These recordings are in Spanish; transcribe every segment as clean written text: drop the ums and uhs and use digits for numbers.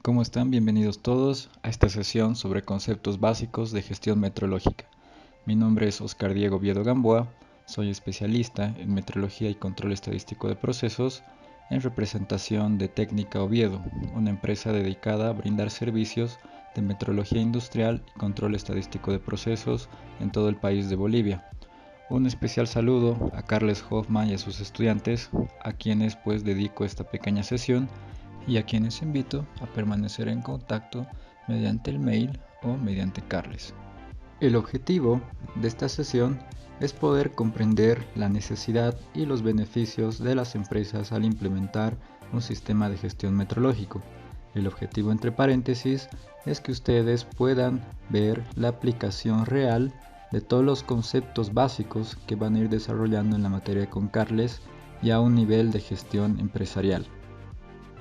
¿Cómo están? Bienvenidos todos a esta sesión sobre conceptos básicos de gestión metrológica. Mi nombre es Oscar Diego Viedo Gamboa, soy especialista en metrología y control estadístico de procesos en representación de Técnica Oviedo, una empresa dedicada a brindar servicios de metrología industrial y control estadístico de procesos en todo el país de Bolivia. Un especial saludo a Carles Hoffman y a sus estudiantes, a quienes dedico esta pequeña sesión y a quienes invito a permanecer en contacto mediante el mail o mediante Carles. El objetivo de esta sesión es poder comprender la necesidad y los beneficios de las empresas al implementar un sistema de gestión metrológico. El objetivo, entre paréntesis, es que ustedes puedan ver la aplicación real de todos los conceptos básicos que van a ir desarrollando en la materia con Carles y a un nivel de gestión empresarial.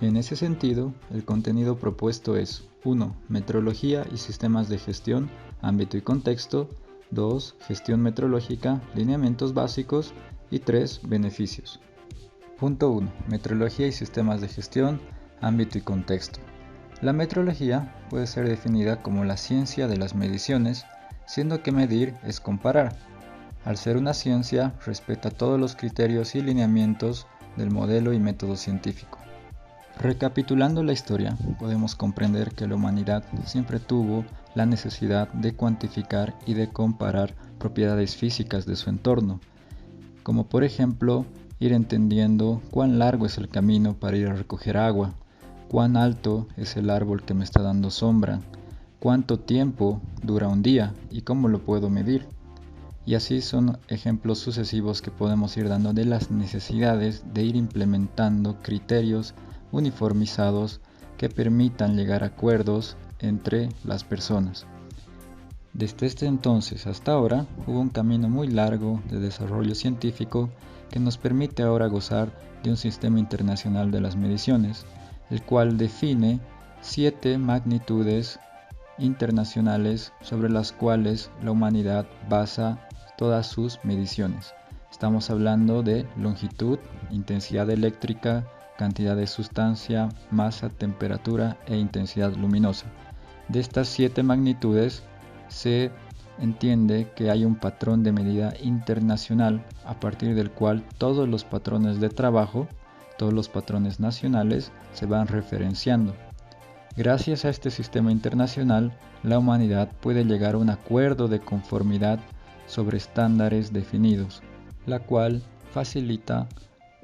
En ese sentido, el contenido propuesto es 1. Metrología y sistemas de gestión, ámbito y contexto. 2. Gestión metrológica, lineamientos básicos. Y 3. Beneficios. Punto 1. Metrología y sistemas de gestión, ámbito y contexto. La metrología puede ser definida como la ciencia de las mediciones, siendo que medir es comparar. Al ser una ciencia, respeta todos los criterios y lineamientos del modelo y método científico. Recapitulando la historia, podemos comprender que la humanidad siempre tuvo la necesidad de cuantificar y de comparar propiedades físicas de su entorno, como por ejemplo ir entendiendo cuán largo es el camino para ir a recoger agua, cuán alto es el árbol que me está dando sombra, cuánto tiempo dura un día y cómo lo puedo medir. Y así son ejemplos sucesivos que podemos ir dando de las necesidades de ir implementando criterios uniformizados que permitan llegar a acuerdos entre las personas. Desde este entonces hasta ahora hubo un camino muy largo de desarrollo científico que nos permite ahora gozar de un sistema internacional de las mediciones, el cual define 7 magnitudes internacionales sobre las cuales la humanidad basa todas sus mediciones. Estamos hablando de longitud, intensidad eléctrica, cantidad de sustancia, masa, temperatura e intensidad luminosa. De estas 7 magnitudes se entiende que hay un patrón de medida internacional a partir del cual todos los patrones de trabajo, todos los patrones nacionales se van referenciando. Gracias a este sistema internacional, la humanidad puede llegar a un acuerdo de conformidad sobre estándares definidos, la cual facilita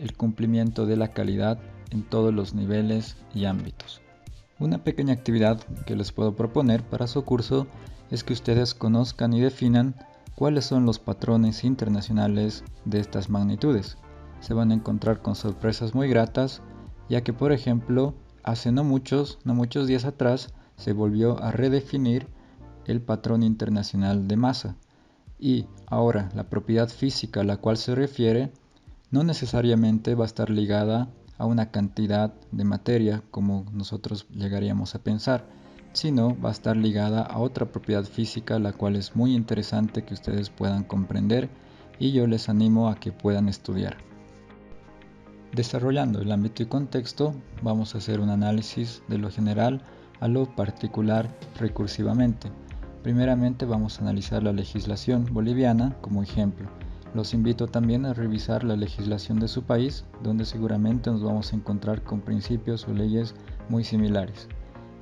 el cumplimiento de la calidad en todos los niveles y ámbitos. Una pequeña actividad que les puedo proponer para su curso es que ustedes conozcan y definan cuáles son los patrones internacionales de estas magnitudes. Se van a encontrar con sorpresas muy gratas, ya que por ejemplo, hace no muchos días atrás se volvió a redefinir el patrón internacional de masa. Y ahora la propiedad física a la cual se refiere no necesariamente va a estar ligada a una cantidad de materia como nosotros llegaríamos a pensar, sino va a estar ligada a otra propiedad física la cual es muy interesante que ustedes puedan comprender y yo les animo a que puedan estudiar. Desarrollando el ámbito y contexto, vamos a hacer un análisis de lo general a lo particular recursivamente. Primeramente vamos a analizar la legislación boliviana como ejemplo. Los invito también a revisar la legislación de su país, donde seguramente nos vamos a encontrar con principios o leyes muy similares.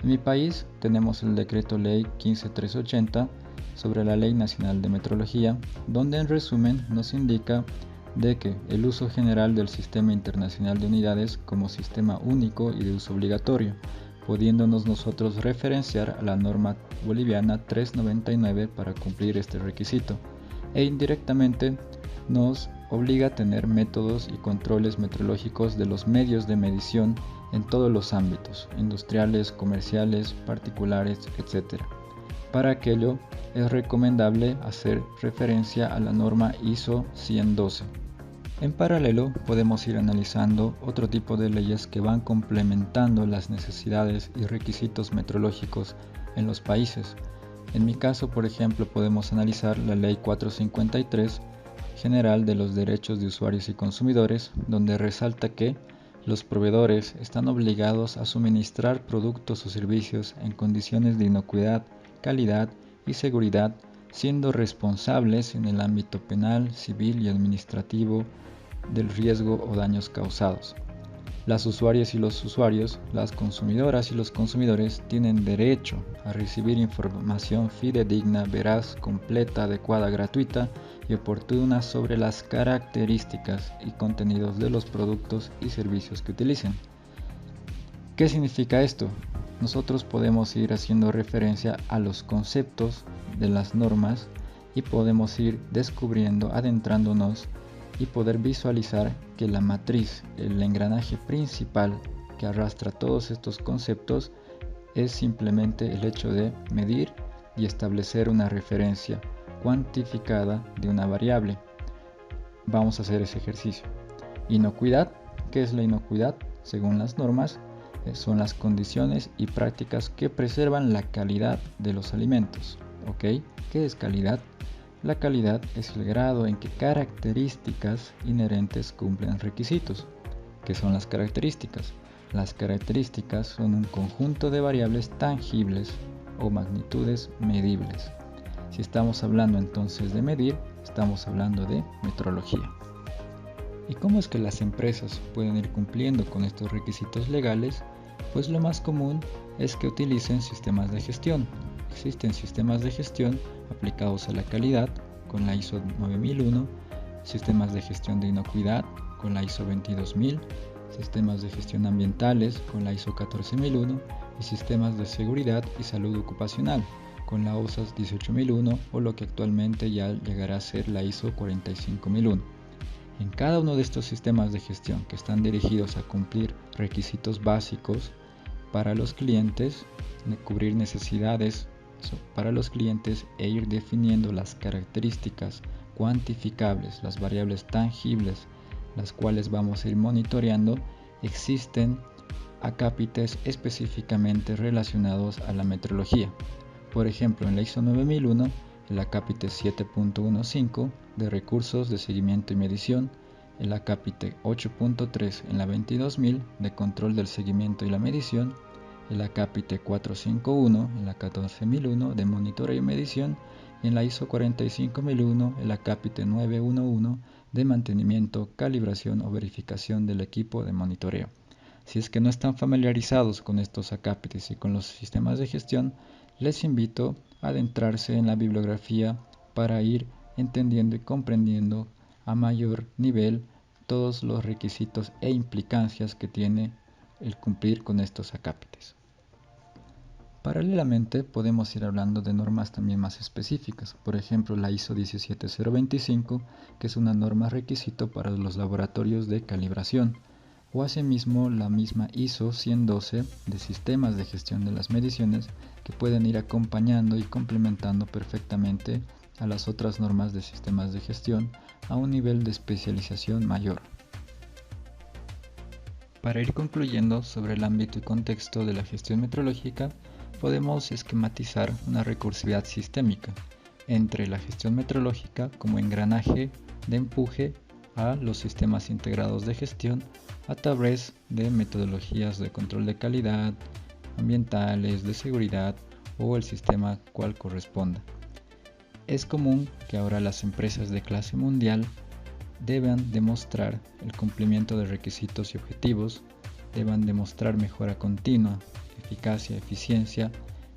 En mi país tenemos el Decreto Ley 15380 sobre la Ley Nacional de Metrología, donde en resumen nos indica de que el uso general del Sistema Internacional de Unidades como sistema único y de uso obligatorio, pudiéndonos nosotros referenciar a la norma boliviana 399 para cumplir este requisito, e indirectamente nos obliga a tener métodos y controles metrológicos de los medios de medición en todos los ámbitos, industriales, comerciales, particulares, etc. Para aquello es recomendable hacer referencia a la norma ISO 10012. En paralelo podemos ir analizando otro tipo de leyes que van complementando las necesidades y requisitos metrológicos en los países. En mi caso, por ejemplo, podemos analizar la Ley 453 General de los Derechos de Usuarios y Consumidores, donde resalta que Los proveedores están obligados a suministrar productos o servicios en condiciones de inocuidad, calidad y seguridad, siendo responsables en el ámbito penal, civil y administrativo del riesgo o daños causados. Las usuarias y los usuarios, las consumidoras y los consumidores tienen derecho a recibir información fidedigna, veraz, completa, adecuada, gratuita y oportuna sobre las características y contenidos de los productos y servicios que utilicen. ¿Qué significa esto? Nosotros podemos ir haciendo referencia a los conceptos de las normas y podemos ir descubriendo, adentrándonos y poder visualizar que la matriz, el engranaje principal que arrastra todos estos conceptos es simplemente el hecho de medir y establecer una referencia cuantificada de una variable. Vamos a hacer ese ejercicio. Inocuidad. ¿Qué es la inocuidad? Según las normas, son las condiciones y prácticas que preservan la calidad de los alimentos. ¿Ok? ¿Qué es calidad? La calidad es el grado en que características inherentes cumplen requisitos. ¿Qué son las características? Las características son un conjunto de variables tangibles o magnitudes medibles. Si estamos hablando entonces de medir, estamos hablando de metrología. ¿Y cómo es que las empresas pueden ir cumpliendo con estos requisitos legales? Pues lo más común es que utilicen sistemas de gestión. Existen sistemas de gestión aplicados a la calidad con la ISO 9001, sistemas de gestión de inocuidad con la ISO 22000, sistemas de gestión ambientales con la ISO 14001 y sistemas de seguridad y salud ocupacional con la OSAS 18001 o lo que actualmente ya llegará a ser la ISO 45001. En cada uno de estos sistemas de gestión que están dirigidos a cumplir requisitos básicos para los clientes, cubrir necesidades para los clientes e ir definiendo las características cuantificables, las variables tangibles, las cuales vamos a ir monitoreando, existen acápites específicamente relacionados a la metrología. Por ejemplo, en la ISO 9001, el acápite 7.15 de recursos de seguimiento y medición, el acápite 8.3 en la 22000 de control del seguimiento y la medición, el acápite 451 en la 14001 de monitoreo y medición y en la ISO 45001 el acápite 911 de mantenimiento, calibración o verificación del equipo de monitoreo. Si es que no están familiarizados con estos acápites y con los sistemas de gestión, les invito a adentrarse en la bibliografía para ir entendiendo y comprendiendo a mayor nivel todos los requisitos e implicancias que tiene el cumplir con estos acápites. Paralelamente podemos ir hablando de normas también más específicas, por ejemplo la ISO 17025, que es una norma requisito para los laboratorios de calibración, o asimismo la misma ISO 10012 de sistemas de gestión de las mediciones que pueden ir acompañando y complementando perfectamente a las otras normas de sistemas de gestión a un nivel de especialización mayor. Para ir concluyendo sobre el ámbito y contexto de la gestión metrológica, podemos esquematizar una recursividad sistémica entre la gestión metrológica como engranaje de empuje a los sistemas integrados de gestión a través de metodologías de control de calidad, ambientales, de seguridad o el sistema cual corresponda. Es común que ahora las empresas de clase mundial deban demostrar el cumplimiento de requisitos y objetivos, deban demostrar mejora continua, eficacia, eficiencia,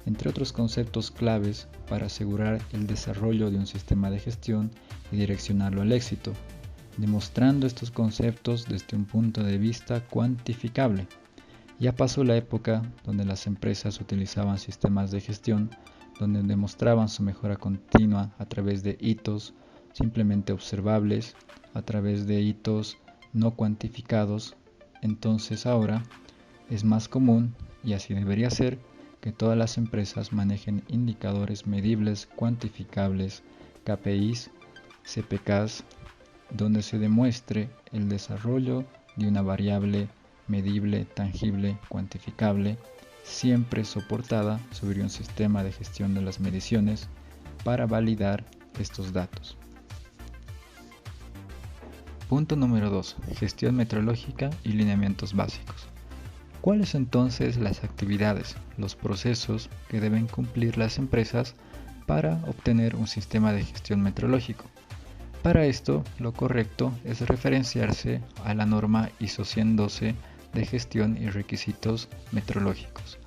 entre otros conceptos claves para asegurar el desarrollo de un sistema de gestión y direccionarlo al éxito, demostrando estos conceptos desde un punto de vista cuantificable. Ya pasó la época donde las empresas utilizaban sistemas de gestión donde demostraban su mejora continua a través de hitos simplemente observables, a través de hitos no cuantificados. Entonces ahora es más común, y así debería ser, que todas las empresas manejen indicadores medibles, cuantificables, KPIs, CPKs, donde se demuestre el desarrollo de una variable medible, tangible, cuantificable, siempre soportada sobre un sistema de gestión de las mediciones para validar estos datos. Punto número 2. Gestión metrológica y lineamientos básicos. ¿Cuáles entonces las actividades, los procesos que deben cumplir las empresas para obtener un sistema de gestión metrológico? Para esto, lo correcto es referenciarse a la norma ISO 10012 de gestión y requisitos metrológicos.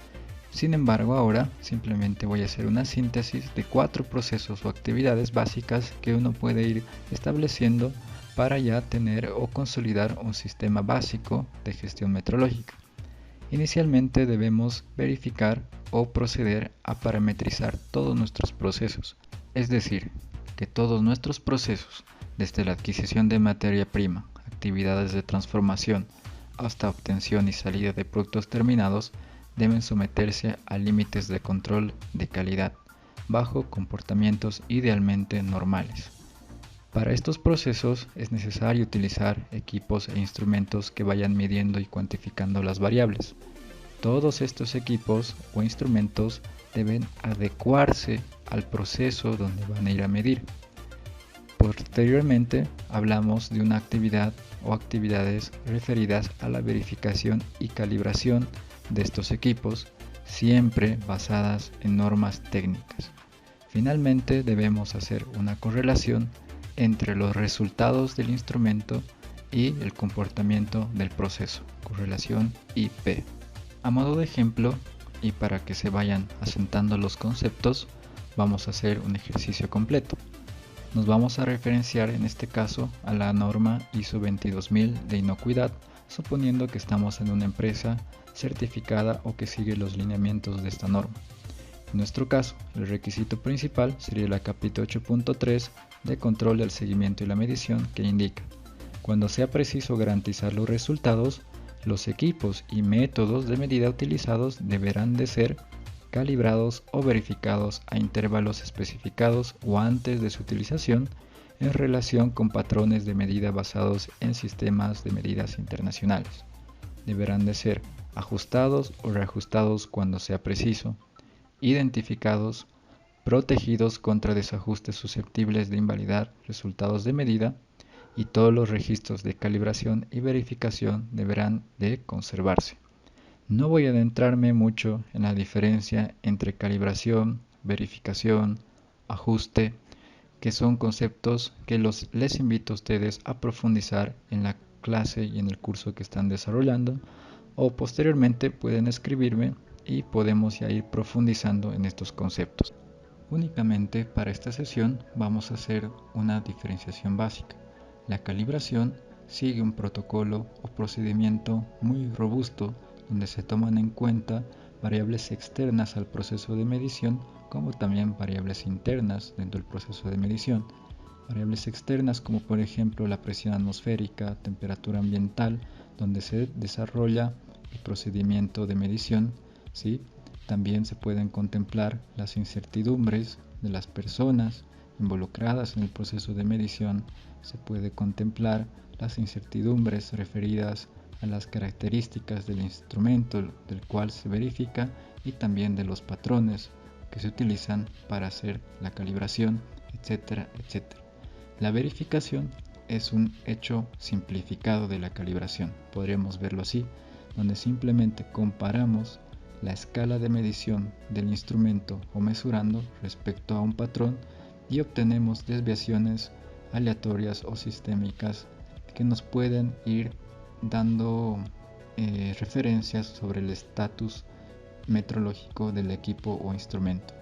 Sin embargo, ahora simplemente voy a hacer una síntesis de 4 procesos o actividades básicas que uno puede ir estableciendo para ya tener o consolidar un sistema básico de gestión metrológica. Inicialmente debemos verificar o proceder a parametrizar todos nuestros procesos, es decir, que todos nuestros procesos, desde la adquisición de materia prima, actividades de transformación, hasta obtención y salida de productos terminados, deben someterse a límites de control de calidad, bajo comportamientos idealmente normales. Para estos procesos es necesario utilizar equipos e instrumentos que vayan midiendo y cuantificando las variables. Todos estos equipos o instrumentos deben adecuarse al proceso donde van a ir a medir. Posteriormente hablamos de una actividad o actividades referidas a la verificación y calibración de estos equipos, siempre basadas en normas técnicas. Finalmente debemos hacer una correlación entre los resultados del instrumento y el comportamiento del proceso, correlación IP. A modo de ejemplo, y para que se vayan asentando los conceptos, vamos a hacer un ejercicio completo. Nos vamos a referenciar en este caso a la norma ISO 22000 de inocuidad, suponiendo que estamos en una empresa certificada o que sigue los lineamientos de esta norma. En nuestro caso, el requisito principal sería la capítulo 8.3 de control del seguimiento y la medición, que indica: cuando sea preciso garantizar los resultados, los equipos y métodos de medida utilizados deberán de ser calibrados o verificados a intervalos especificados o antes de su utilización en relación con patrones de medida basados en sistemas de medidas internacionales. Deberán de ser ajustados o reajustados cuando sea preciso, identificados, protegidos contra desajustes susceptibles de invalidar resultados de medida, y todos los registros de calibración y verificación deberán de conservarse. No voy a adentrarme mucho en la diferencia entre calibración, verificación, ajuste, que son conceptos que les invito a ustedes a profundizar en la clase y en el curso que están desarrollando, o posteriormente pueden escribirme y podemos ya ir profundizando en estos conceptos. Únicamente para esta sesión vamos a hacer una diferenciación básica. La calibración sigue un protocolo o procedimiento muy robusto donde se toman en cuenta variables externas al proceso de medición, como también variables internas dentro del proceso de medición. Variables externas como por ejemplo la presión atmosférica, temperatura ambiental, donde se desarrolla el procedimiento de medición, ¿sí? También se pueden contemplar las incertidumbres de las personas involucradas en el proceso de medición. Se puede contemplar las incertidumbres referidas a las características del instrumento del cual se verifica y también de los patrones que se utilizan para hacer la calibración, etcétera, etcétera. La verificación es un hecho simplificado de la calibración, podríamos verlo así, donde simplemente comparamos la escala de medición del instrumento o mesurando respecto a un patrón y obtenemos desviaciones aleatorias o sistémicas que nos pueden ir dando referencias sobre el estatus metrológico del equipo o instrumento.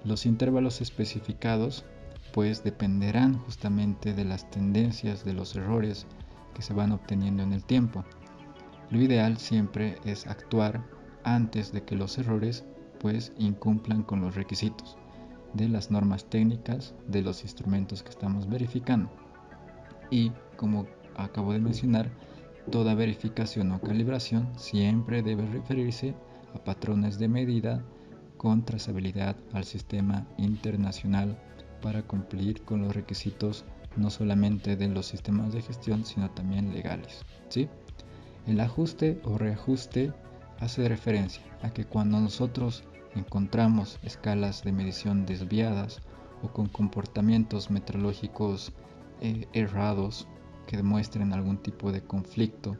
Los intervalos especificados pues dependerán justamente de las tendencias de los errores que se van obteniendo en el tiempo. Lo ideal siempre es actuar antes de que los errores pues incumplan con los requisitos de las normas técnicas de los instrumentos que estamos verificando. Y como acabo de mencionar, toda verificación o calibración siempre debe referirse a patrones de medida con trazabilidad al sistema internacional para cumplir con los requisitos no solamente de los sistemas de gestión, sino también legales, ¿sí? El ajuste o reajuste hace referencia a que cuando nosotros encontramos escalas de medición desviadas o con comportamientos metrológicos errados, que demuestren algún tipo de conflicto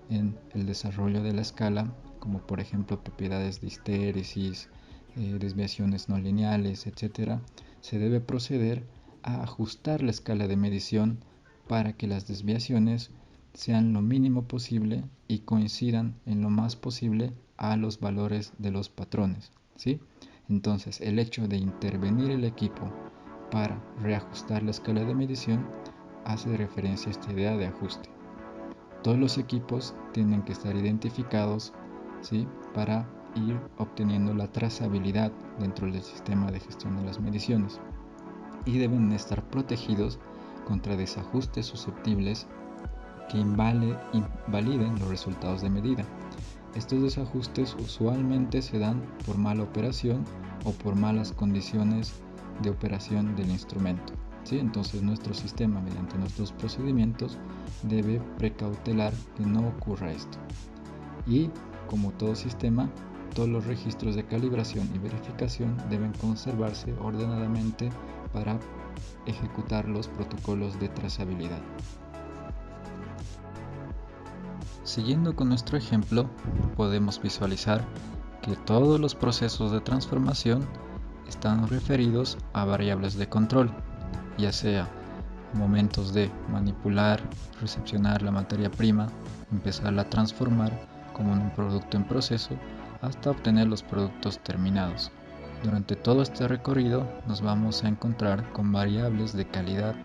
en el desarrollo de la escala, como por ejemplo propiedades de histéresis, desviaciones no lineales, etc., se debe proceder a ajustar la escala de medición para que las desviaciones sean lo mínimo posible y coincidan en lo más posible a los valores de los patrones, ¿sí? Entonces, el hecho de intervenir el equipo para reajustar la escala de medición hace referencia a esta idea de ajuste. Todos los equipos tienen que estar identificados, ¿sí?, para ir obteniendo la trazabilidad dentro del sistema de gestión de las mediciones, y deben estar protegidos contra desajustes susceptibles que invaliden los resultados de medida. Estos desajustes usualmente se dan por mala operación o por malas condiciones de operación del instrumento, ¿sí? Entonces nuestro sistema, mediante nuestros procedimientos, debe precautelar que no ocurra esto. Y como todo sistema, todos los registros de calibración y verificación deben conservarse ordenadamente para ejecutar los protocolos de trazabilidad. Siguiendo con nuestro ejemplo, podemos visualizar que todos los procesos de transformación están referidos a variables de control, ya sea momentos de manipular, recepcionar la materia prima, empezarla a transformar como un producto en proceso, hasta obtener los productos terminados. Durante todo este recorrido nos vamos a encontrar con variables de calidad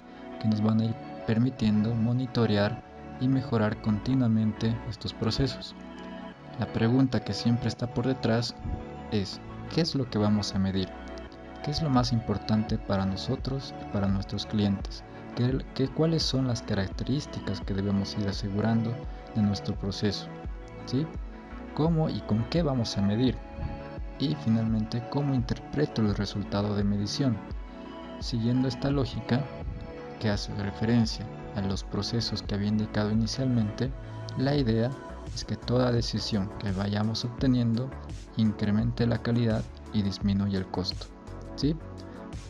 que nos van a ir permitiendo monitorear y mejorar continuamente estos procesos. La pregunta que siempre está por detrás es: ¿qué es lo que vamos a medir? ¿Qué es lo más importante para nosotros y para nuestros clientes? ¿Cuáles son las características que debemos ir asegurando de nuestro proceso? ¿Sí? ¿Cómo y con qué vamos a medir? Y finalmente, ¿cómo interpreto el resultado de medición? Siguiendo esta lógica que hace referencia a los procesos que había indicado inicialmente, la idea es que toda decisión que vayamos obteniendo incremente la calidad y disminuya el costo, ¿sí?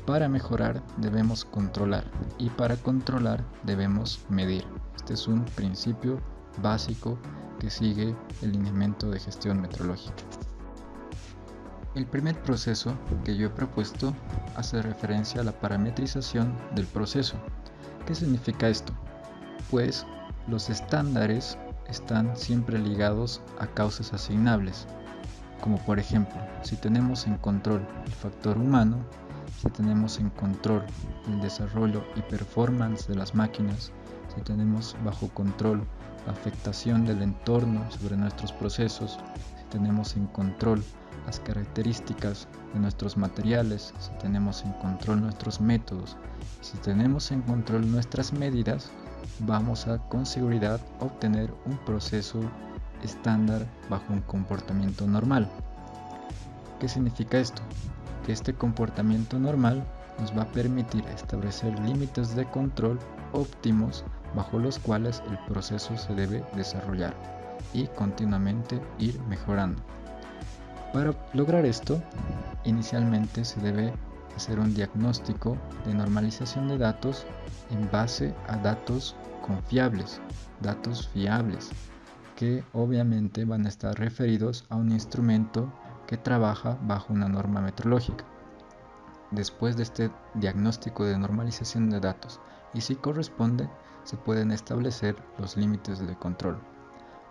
Para mejorar debemos controlar, y para controlar debemos medir. Este es un principio básico que sigue el lineamiento de gestión metrológica. El primer proceso que yo he propuesto hace referencia a la parametrización del proceso. ¿Qué significa esto? Pues los estándares están siempre ligados a causas asignables, como por ejemplo, si tenemos en control el factor humano, si tenemos en control el desarrollo y performance de las máquinas, si tenemos bajo control la afectación del entorno sobre nuestros procesos, si tenemos en control las características de nuestros materiales, si tenemos en control nuestros métodos, si tenemos en control nuestras medidas, vamos a con seguridad obtener un proceso estándar bajo un comportamiento normal. ¿Qué significa esto? Que este comportamiento normal nos va a permitir establecer límites de control óptimos bajo los cuales el proceso se debe desarrollar y continuamente ir mejorando. Para lograr esto, inicialmente se debe hacer un diagnóstico de normalización de datos en base a datos confiables, datos fiables, que obviamente van a estar referidos a un instrumento que trabaja bajo una norma metrológica. Después de este diagnóstico de normalización de datos, y si corresponde, se pueden establecer los límites de control.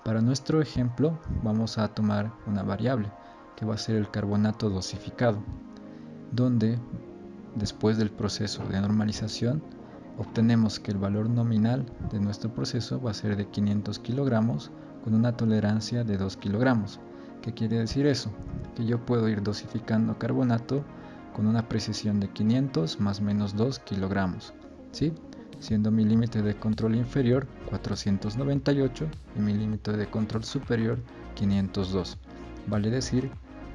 Para nuestro ejemplo, vamos a tomar una variable, que va a ser el carbonato dosificado, donde después del proceso de normalización obtenemos que el valor nominal de nuestro proceso va a ser de 500 kilogramos con una tolerancia de 2 kilogramos. ¿Qué quiere decir eso? Que yo puedo ir dosificando carbonato con una precisión de 500 más menos 2 kilogramos, ¿sí? Siendo mi límite de control inferior 498 y mi límite de control superior 502. Vale decir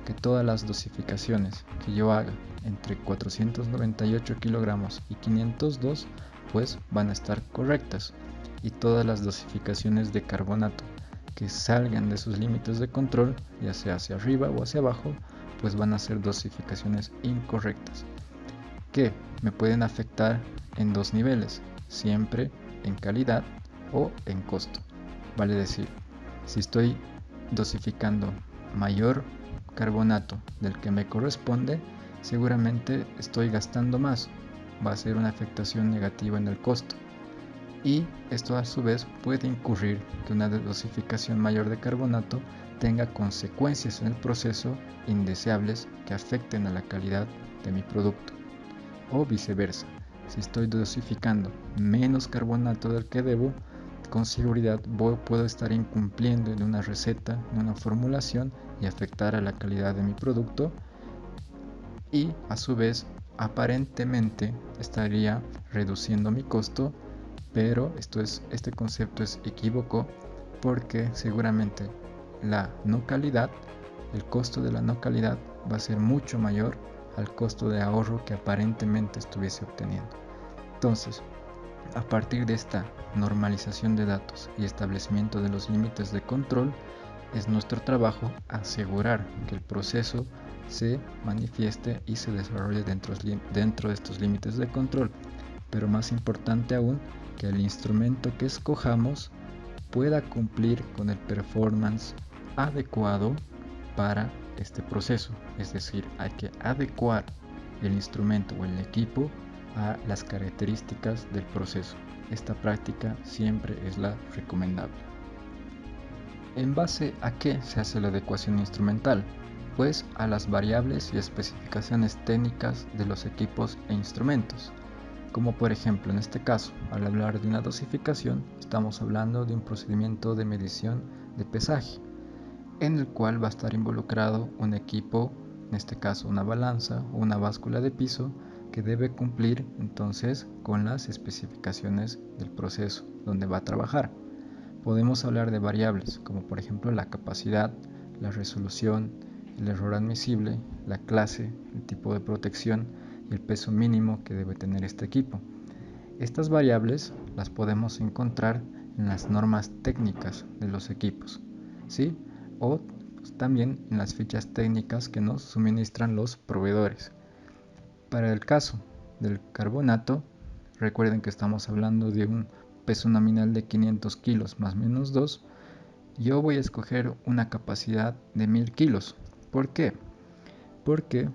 que todas las dosificaciones que yo haga entre 498 kilogramos y 502 pues van a estar correctas, y todas las dosificaciones de carbonato que salgan de sus límites de control, ya sea hacia arriba o hacia abajo, pues van a ser dosificaciones incorrectas, que me pueden afectar en dos niveles: siempre en calidad o en costo. Vale decir, si estoy dosificando mayor carbonato del que me corresponde, seguramente estoy gastando más. Va a ser una afectación negativa en el costo. Y esto a su vez puede incurrir que una dosificación mayor de carbonato tenga consecuencias en el proceso indeseables que afecten a la calidad de mi producto. O viceversa, si estoy dosificando menos carbonato del que debo, con seguridad puedo estar incumpliendo en una receta, en una formulación y afectar a la calidad de mi producto, y a su vez aparentemente estaría reduciendo mi costo, pero este concepto es equívoco, porque seguramente la no calidad, el costo de la no calidad va a ser mucho mayor al costo de ahorro que aparentemente estuviese obteniendo. Entonces, a partir de esta normalización de datos y establecimiento de los límites de control, es nuestro trabajo asegurar que el proceso se manifieste y se desarrolle dentro de estos límites de control, pero más importante aún, que el instrumento que escojamos pueda cumplir con el performance adecuado para este proceso. Es decir, hay que adecuar el instrumento o el equipo a las características del proceso. Esta práctica siempre es la recomendable. ¿En base a qué se hace la adecuación instrumental? Pues a las variables y especificaciones técnicas de los equipos e instrumentos. Como por ejemplo en este caso, al hablar de una dosificación, estamos hablando de un procedimiento de medición de pesaje, en el cual va a estar involucrado un equipo, en este caso una balanza o una báscula de piso, que debe cumplir entonces con las especificaciones del proceso donde va a trabajar. Podemos hablar de variables como por ejemplo la capacidad, la resolución, el error admisible, la clase, el tipo de protección y el peso mínimo que debe tener este equipo. Estas variables las podemos encontrar en las normas técnicas de los equipos, ¿sí? O también en las fichas técnicas que nos suministran los proveedores. Para el caso del carbonato, recuerden que estamos hablando de un peso nominal de 500 kilos más menos 2. Yo voy a escoger una capacidad de 1000 kilos. ¿Por qué? Porque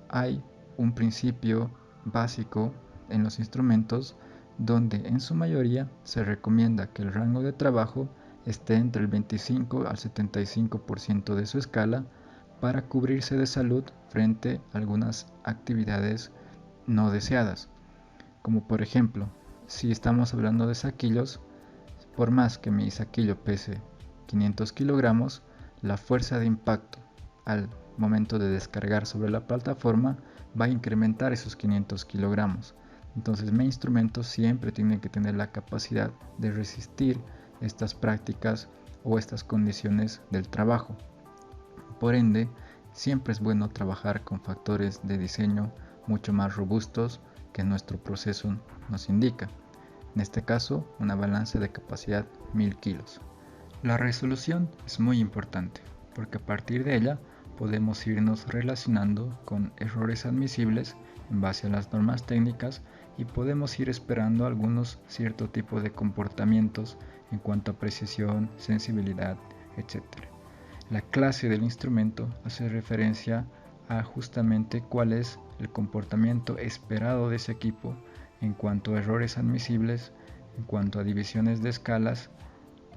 hay un principio básico en los instrumentos donde en su mayoría se recomienda que el rango de trabajo esté entre el 25 al 75% de su escala para cubrirse de salud frente a algunas actividades no deseadas. Como por ejemplo, si estamos hablando de saquillos, por más que mi saquillo pese 500 kilogramos, la fuerza de impacto al momento de descargar sobre la plataforma va a incrementar esos 500 kilogramos. Entonces mi instrumento siempre tiene que tener la capacidad de resistir estas prácticas o estas condiciones del trabajo. Por ende, siempre es bueno trabajar con factores de diseño mucho más robustos que nuestro proceso nos indica. En este caso, una balanza de capacidad 1000 kilos. La resolución es muy importante porque a partir de ella podemos irnos relacionando con errores admisibles en base a las normas técnicas y podemos ir esperando algunos cierto tipo de comportamientos en cuanto a precisión, sensibilidad, etc. La clase del instrumento hace referencia a justamente cuál es el comportamiento esperado de ese equipo en cuanto a errores admisibles, en cuanto a divisiones de escalas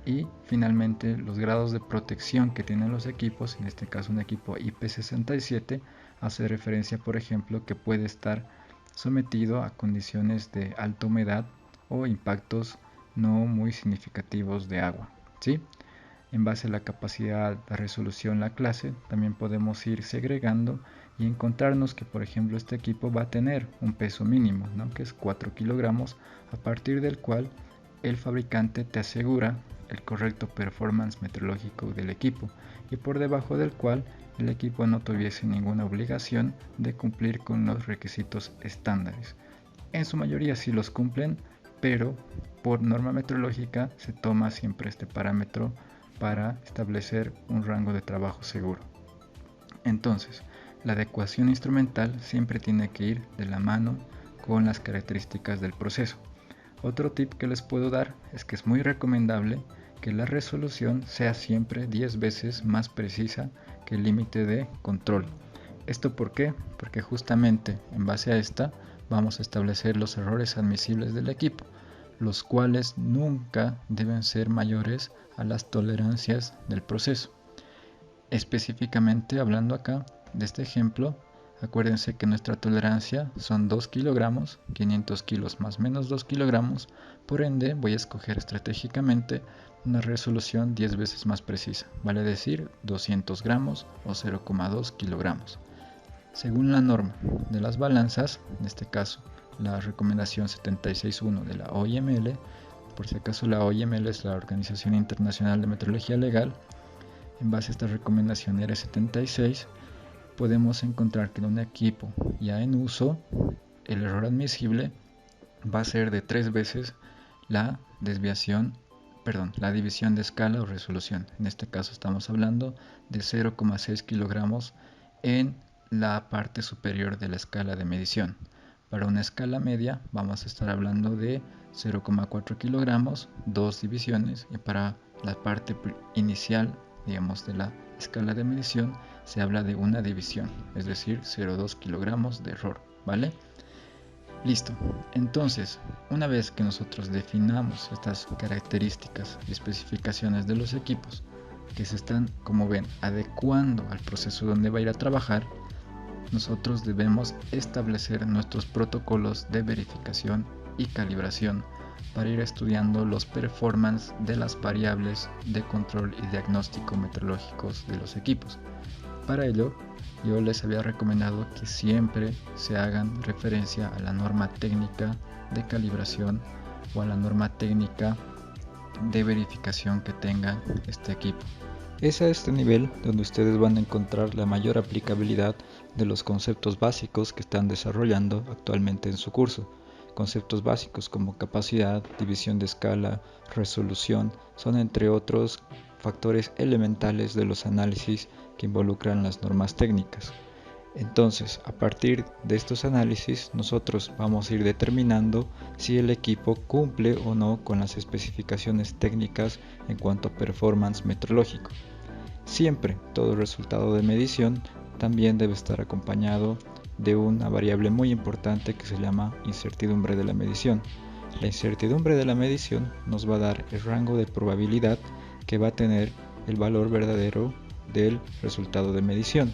y finalmente los grados de protección que tienen los equipos. En este caso un equipo IP67 hace referencia, por ejemplo, que puede estar sometido a condiciones de alta humedad o impactos no muy significativos de agua, ¿sí? En base a la capacidad, la resolución, la clase, también podemos ir segregando y encontrarnos que, por ejemplo, este equipo va a tener un peso mínimo, ¿no? Que es 4 kilogramos, a partir del cual el fabricante te asegura el correcto performance meteorológico del equipo y por debajo del cual el equipo no tuviese ninguna obligación de cumplir con los requisitos estándares. En su mayoría sí los cumplen, pero por norma meteorológica se toma siempre este parámetro para establecer un rango de trabajo seguro. Entonces, la adecuación instrumental siempre tiene que ir de la mano con las características del proceso. Otro tip que les puedo dar es que es muy recomendable que la resolución sea siempre 10 veces más precisa que el límite de control. ¿Esto por qué? Porque justamente en base a esta vamos a establecer los errores admisibles del equipo, los cuales nunca deben ser mayores a las tolerancias del proceso. Específicamente hablando acá de este ejemplo, acuérdense que nuestra tolerancia son 2 kilogramos, 500 kilos más menos 2 kilogramos, por ende voy a escoger estratégicamente una resolución 10 veces más precisa, vale decir 200 gramos o 0,2 kilogramos. Según la norma de las balanzas, en este caso la recomendación 76.1 de la OIML, por si acaso la OIML es la Organización Internacional de Metrología Legal, en base a esta recomendación R76, podemos encontrar que en un equipo ya en uso, el error admisible va a ser de 3 veces la división de escala o resolución. En este caso estamos hablando de 0,6 kilogramos en la parte superior de la escala de medición. Para una escala media vamos a estar hablando de 0,4 kilogramos, 2 divisiones, y para la parte inicial, digamos, de la escala de medición se habla de una división, es decir, 0,2 kilogramos de error, ¿vale? Listo. Entonces, una vez que nosotros definamos estas características y especificaciones de los equipos que se están, como ven, adecuando al proceso donde va a ir a trabajar, nosotros debemos establecer nuestros protocolos de verificación y calibración para ir estudiando los performance de las variables de control y diagnóstico metrológicos de los equipos. Para ello, yo les había recomendado que siempre se hagan referencia a la norma técnica de calibración o a la norma técnica de verificación que tenga este equipo. Es a este nivel donde ustedes van a encontrar la mayor aplicabilidad de los conceptos básicos que están desarrollando actualmente en su curso. Conceptos básicos como capacidad, división de escala, resolución, son entre otros factores elementales de los análisis que involucran las normas técnicas. Entonces, a partir de estos análisis, nosotros vamos a ir determinando si el equipo cumple o no con las especificaciones técnicas en cuanto a performance metrológico. Siempre todo resultado de medición también debe estar acompañado de una variable muy importante que se llama incertidumbre de la medición. La incertidumbre de la medición nos va a dar el rango de probabilidad que va a tener el valor verdadero del resultado de medición.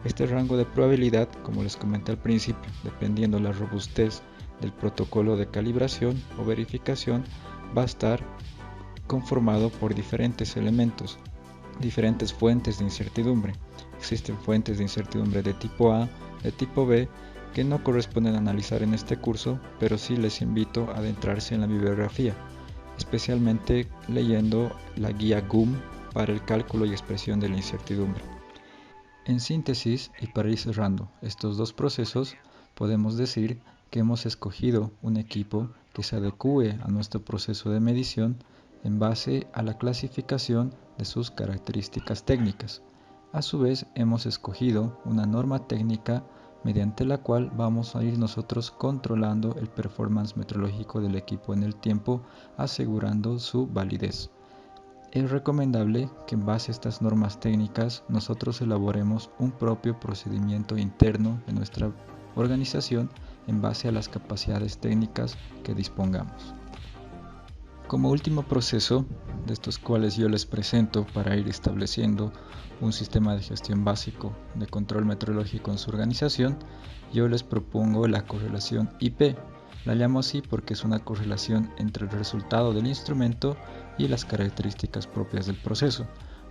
Este rango de probabilidad, como les comenté al principio, dependiendo de la robustez del protocolo de calibración o verificación, va a estar conformado por diferentes elementos, diferentes fuentes de incertidumbre. Existen fuentes de incertidumbre de tipo A, de tipo B, que no corresponden a analizar en este curso, pero sí les invito a adentrarse en la bibliografía, especialmente leyendo la guía GUM para el cálculo y expresión de la incertidumbre. En síntesis, y para ir cerrando estos dos procesos, podemos decir que hemos escogido un equipo que se adecue a nuestro proceso de medición en base a la clasificación de sus características técnicas. A su vez, hemos escogido una norma técnica mediante la cual vamos a ir nosotros controlando el performance metrológico del equipo en el tiempo, asegurando su validez. Es recomendable que en base a estas normas técnicas nosotros elaboremos un propio procedimiento interno de nuestra organización en base a las capacidades técnicas que dispongamos. Como último proceso, de estos cuales yo les presento para ir estableciendo un sistema de gestión básico de control metrológico en su organización, yo les propongo la correlación IP. La llamo así porque es una correlación entre el resultado del instrumento y las características propias del proceso,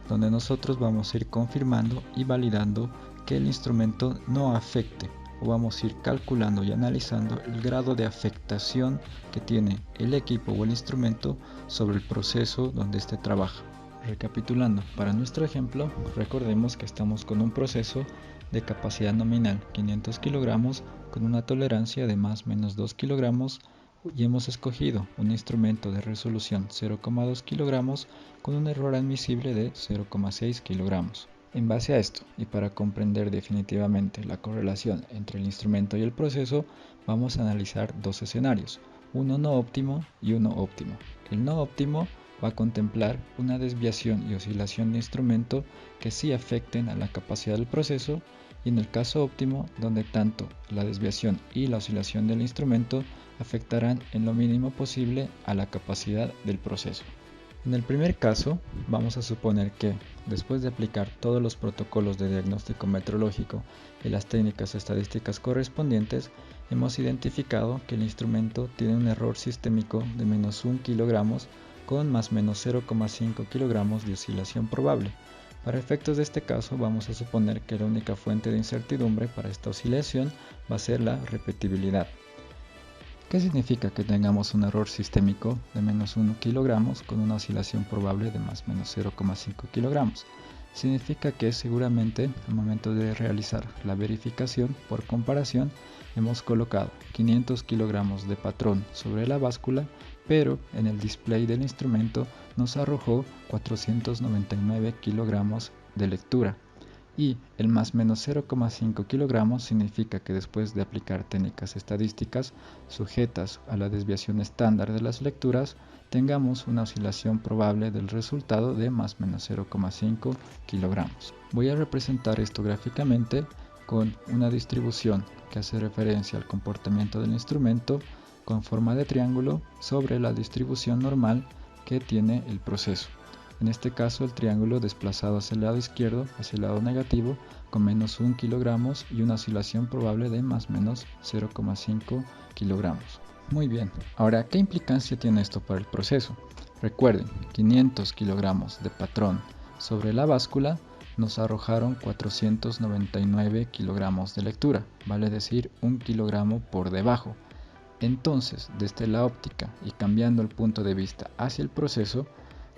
donde nosotros vamos a ir confirmando y validando que el instrumento no afecte, o vamos a ir calculando y analizando el grado de afectación que tiene el equipo o el instrumento sobre el proceso donde éste trabaja. Recapitulando, para nuestro ejemplo, recordemos que estamos con un proceso de capacidad nominal 500 kilogramos con una tolerancia de más o menos 2 kilogramos y hemos escogido un instrumento de resolución 0,2 kilogramos con un error admisible de 0,6 kilogramos. En base a esto, y para comprender definitivamente la correlación entre el instrumento y el proceso, vamos a analizar dos escenarios. uno no óptimo y uno óptimo. El no óptimo va a contemplar una desviación y oscilación de instrumento que sí afecten a la capacidad del proceso, y en el caso óptimo, donde tanto la desviación y la oscilación del instrumento afectarán en lo mínimo posible a la capacidad del proceso. En el primer caso, vamos a suponer que, después de aplicar todos los protocolos de diagnóstico metrológico y las técnicas estadísticas correspondientes, hemos identificado que el instrumento tiene un error sistémico de menos 1 kg con más o menos 0,5 kg de oscilación probable. Para efectos de este caso, vamos a suponer que la única fuente de incertidumbre para esta oscilación va a ser la repetibilidad. ¿Qué significa que tengamos un error sistémico de menos 1 kg con una oscilación probable de más o menos 0,5 kg? Significa que seguramente al momento de realizar la verificación por comparación hemos colocado 500 kg de patrón sobre la báscula, pero en el display del instrumento nos arrojó 499 kg de lectura. Y el más menos 0,5 kg significa que después de aplicar técnicas estadísticas sujetas a la desviación estándar de las lecturas, tengamos una oscilación probable del resultado de más o menos 0,5 kg. Voy a representar esto gráficamente con una distribución que hace referencia al comportamiento del instrumento con forma de triángulo sobre la distribución normal que tiene el proceso. En este caso, el triángulo desplazado hacia el lado izquierdo, hacia el lado negativo, con menos 1 kg y una oscilación probable de más o menos 0,5 kg. Muy bien, ahora, ¿qué implicancia tiene esto para el proceso? Recuerden, 500 kg de patrón sobre la báscula nos arrojaron 499 kg de lectura, vale decir 1 kg por debajo. Entonces, desde la óptica y cambiando el punto de vista hacia el proceso,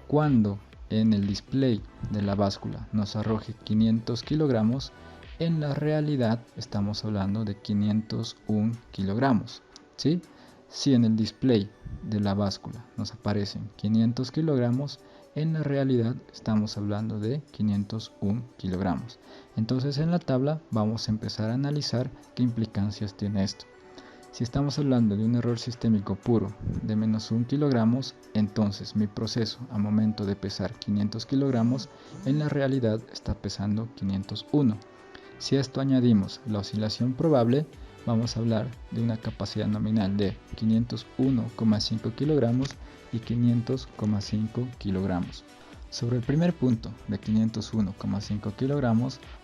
cuando en el display de la báscula nos arroje 500 kg, en la realidad estamos hablando de 501 kg, ¿sí? Si en el display de la báscula nos aparecen 500 kg, en la realidad estamos hablando de 501 kg. Entonces en la tabla vamos a empezar a analizar qué implicancias tiene esto. Si estamos hablando de un error sistémico puro de menos 1 kg, entonces mi proceso a momento de pesar 500 kg en la realidad está pesando 501. Si a esto añadimos la oscilación probable, vamos a hablar de una capacidad nominal de 501,5 kg y 500,5 kg. Sobre el primer punto de 501,5 kg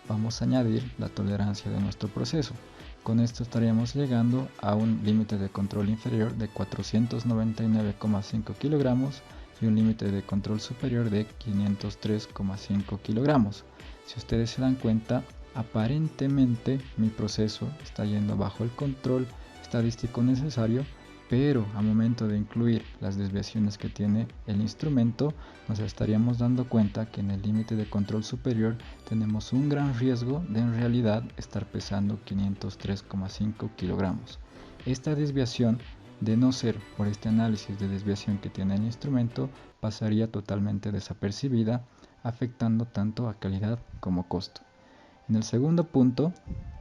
vamos a añadir la tolerancia de nuestro proceso. Con esto estaríamos llegando a un límite de control inferior de 499,5 kg y un límite de control superior de 503,5 kg. Si ustedes se dan cuenta, aparentemente mi proceso está yendo bajo el control estadístico necesario, pero al momento de incluir las desviaciones que tiene el instrumento, nos estaríamos dando cuenta que en el límite de control superior tenemos un gran riesgo de en realidad estar pesando 503,5 kg. Esta desviación, de no ser por este análisis de desviación que tiene el instrumento, pasaría totalmente desapercibida, afectando tanto a calidad como costo. En el segundo punto,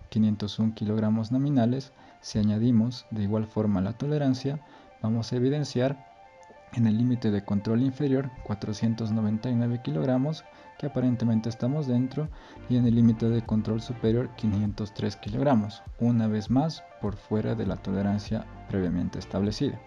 501 kg nominales, si añadimos de igual forma la tolerancia, vamos a evidenciar en el límite de control inferior 499 kg, que aparentemente estamos dentro, y en el límite de control superior 503 kg, una vez más por fuera de la tolerancia previamente establecida.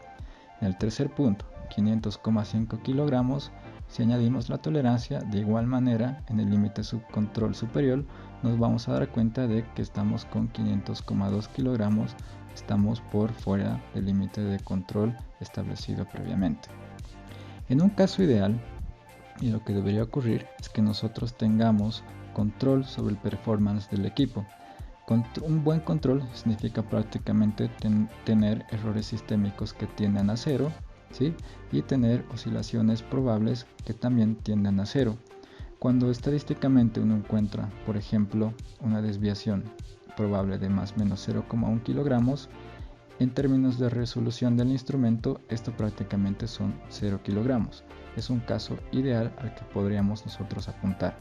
En el tercer punto, 500,5 kg, si añadimos la tolerancia, de igual manera en el límite subcontrol superior nos vamos a dar cuenta de que estamos con 500,2 kg, estamos por fuera del límite de control establecido previamente. En un caso ideal, y lo que debería ocurrir es que nosotros tengamos control sobre el performance del equipo. Un buen control significa prácticamente tener errores sistémicos que tienden a cero, ¿sí? Y tener oscilaciones probables que también tienden a cero. Cuando estadísticamente uno encuentra, por ejemplo, una desviación probable de más o menos 0,1 kg, en términos de resolución del instrumento, esto prácticamente son 0 kg. Es un caso ideal al que podríamos nosotros apuntar.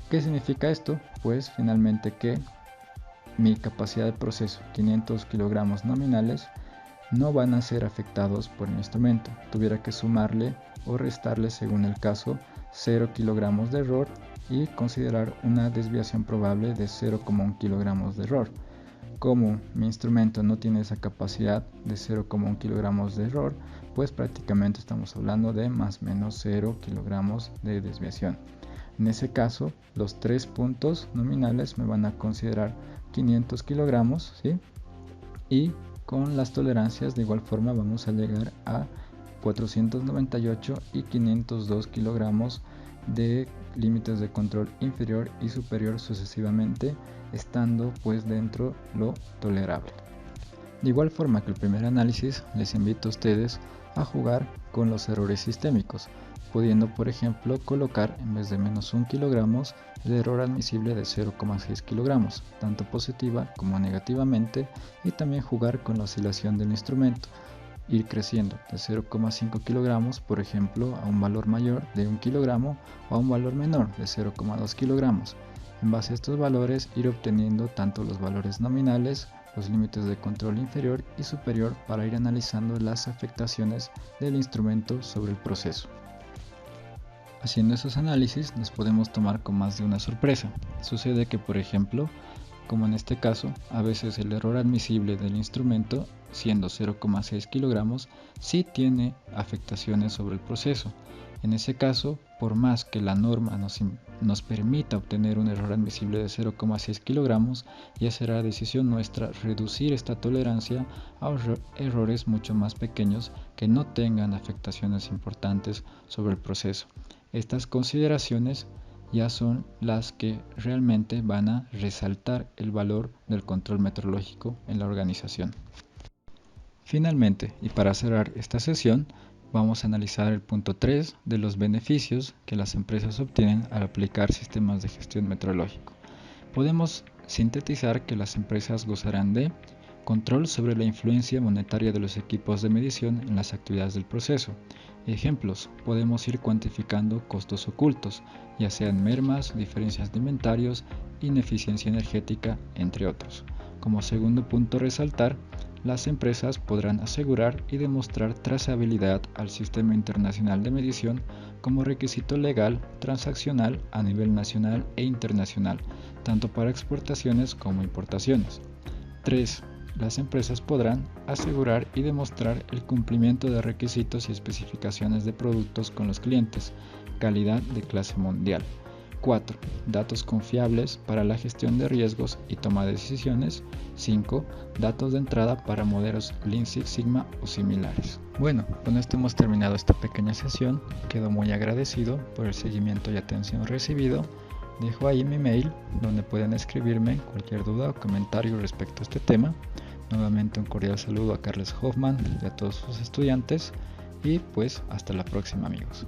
¿Qué significa esto? Pues finalmente que mi capacidad de proceso, 500 kg nominales, no van a ser afectados por el instrumento. Tuviera que sumarle o restarle, según el caso, 0 kilogramos de error y considerar una desviación probable de 0,1 kilogramos de error. Como mi instrumento no tiene esa capacidad de 0,1 kilogramos de error, pues prácticamente estamos hablando de más o menos 0 kilogramos de desviación. En ese caso, los 3 puntos nominales me van a considerar 500 kilogramos, ¿sí? Y con las tolerancias de igual forma vamos a llegar a 498 y 502 kilogramos de límites de control inferior y superior sucesivamente, estando pues dentro lo tolerable. De igual forma que el primer análisis, les invito a ustedes a jugar con los errores sistémicos, pudiendo por ejemplo colocar en vez de menos 1 kilogramos el error admisible de 0,6 kilogramos, tanto positiva como negativamente, y también jugar con la oscilación del instrumento, ir creciendo de 0,5 kilogramos por ejemplo a un valor mayor de 1 kilogramo o a un valor menor de 0,2 kilogramos. En base a estos valores ir obteniendo tanto los valores nominales, los límites de control inferior y superior para ir analizando las afectaciones del instrumento sobre el proceso. Haciendo esos análisis nos podemos tomar con más de una sorpresa. Sucede que, por ejemplo, como en este caso, a veces el error admisible del instrumento, siendo 0,6 kilogramos, sí tiene afectaciones sobre el proceso. En ese caso, por más que la norma nos permita obtener un error admisible de 0,6 kilogramos, ya será decisión nuestra reducir esta tolerancia a errores mucho más pequeños que no tengan afectaciones importantes sobre el proceso. Estas consideraciones ya son las que realmente van a resaltar el valor del control metrológico en la organización. Finalmente, y para cerrar esta sesión, vamos a analizar el punto 3 de los beneficios que las empresas obtienen al aplicar sistemas de gestión metrológico. Podemos sintetizar que las empresas gozarán de control sobre la influencia monetaria de los equipos de medición en las actividades del proceso. Ejemplos, podemos ir cuantificando costos ocultos, ya sean mermas, diferencias de inventarios, ineficiencia energética, entre otros. Como segundo punto a resaltar, las empresas podrán asegurar y demostrar trazabilidad al sistema internacional de medición como requisito legal transaccional a nivel nacional e internacional, tanto para exportaciones como importaciones. 3. Las empresas podrán asegurar y demostrar el cumplimiento de requisitos y especificaciones de productos con los clientes, calidad de clase mundial. 4. Datos confiables para la gestión de riesgos y toma de decisiones. 5. Datos de entrada para modelos Lean Six Sigma o similares. Bueno, con esto hemos terminado esta pequeña sesión. Quedo muy agradecido por el seguimiento y atención recibido. Dejo ahí mi mail donde pueden escribirme cualquier duda o comentario respecto a este tema. Nuevamente un cordial saludo a Carles Hoffman y a todos sus estudiantes y pues hasta la próxima, amigos.